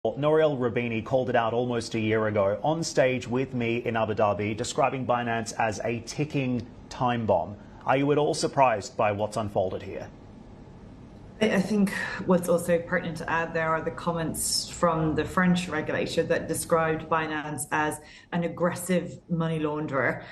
Nouriel Roubini called it out almost a year ago on stage with me in Abu Dhabi, describing Binance as a ticking time bomb. Are you at all surprised by what's unfolded here? I think what's also pertinent to add there are the comments from the French regulator that described Binance as an aggressive money launderer,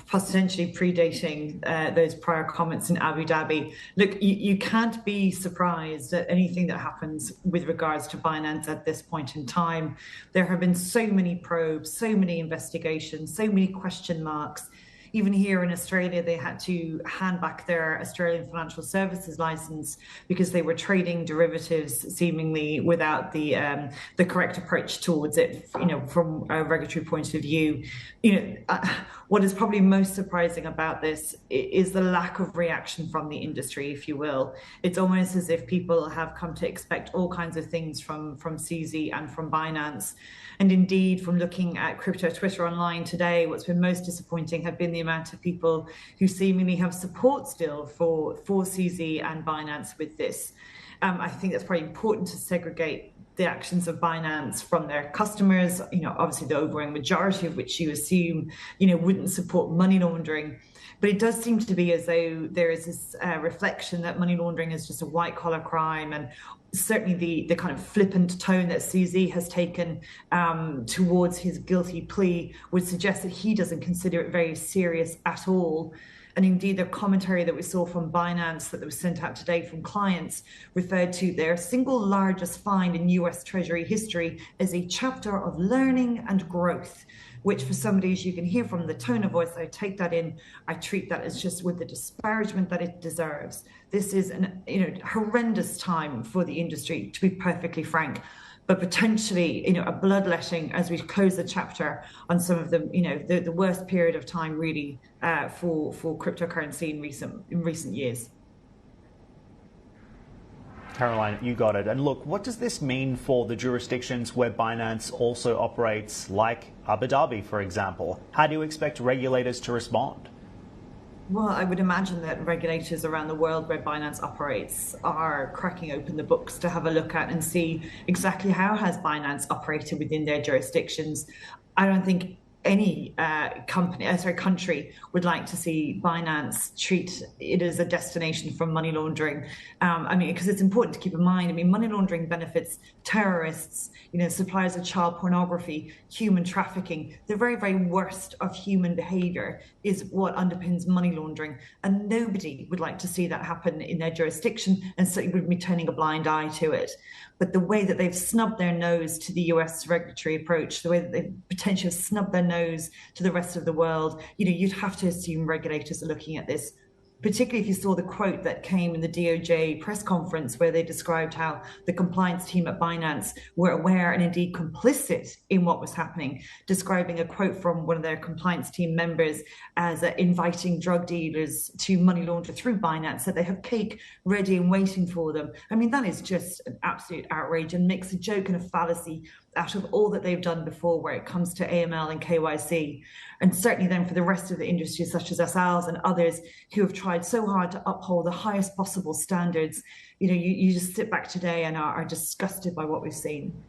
potentially predating those prior comments in Abu Dhabi. Look, you can't be surprised at anything that happens with regards to Binance at this point in time. There have been so many probes, so many investigations, so many question marks. Even here in Australia, they had to hand back their Australian financial services license because they were trading derivatives seemingly without the correct approach towards it, from a regulatory point of view. What is probably most surprising about this is the lack of reaction from the industry, if you will. It's almost as if people have come to expect all kinds of things from CZ and from Binance. And indeed, from looking at crypto Twitter online today, what's been most disappointing have been the amount of people who seemingly have support still for CZ and Binance with this. I think that's probably important to segregate the actions of Binance from their customers, obviously the overwhelming majority of which you assume, wouldn't support money laundering. But it does seem to be as though there is this reflection that money laundering is just a white collar crime, and certainly the kind of flippant tone that CZ has taken towards his guilty plea would suggest that he doesn't consider it very serious at all. And indeed, the commentary that we saw from Binance that was sent out today from clients referred to their single largest find in US Treasury history as a chapter of learning and growth, which for somebody, as you can hear from the tone of voice, I take that in, I treat that as just with the disparagement that it deserves. This is an horrendous time for the industry, to be perfectly frank, but potentially, a bloodletting as we close the chapter on some of the worst period of time really for cryptocurrency in recent years. Caroline, you got it. And look, what does this mean for the jurisdictions where Binance also operates, like Abu Dhabi, for example? How do you expect regulators to respond? Well, I would imagine that regulators around the world where Binance operates are cracking open the books to have a look at and see exactly how has Binance operated within their jurisdictions. I don't think any country would like to see Binance treat it as a destination for money laundering. Because it's important to keep in mind, money laundering benefits terrorists, suppliers of child pornography, human trafficking. The very, very worst of human behavior is what underpins money laundering. And nobody would like to see that happen in their jurisdiction, and certainly would be turning a blind eye to it. But the way that they've snubbed their nose to the US regulatory approach, the way that they've potentially snubbed their nose to the rest of the world, you'd have to assume regulators are looking at this. Particularly if you saw the quote that came in the DOJ press conference where they described how the compliance team at Binance were aware and indeed complicit in what was happening, describing a quote from one of their compliance team members as inviting drug dealers to money launder through Binance, that they have cake ready and waiting for them. That is just an absolute outrage and makes a joke and a fallacy out of all that they've done before where it comes to AML and KYC. And certainly then for the rest of the industry, such as ourselves and others who have tried so hard to uphold the highest possible standards, you just sit back today and are disgusted by what we've seen.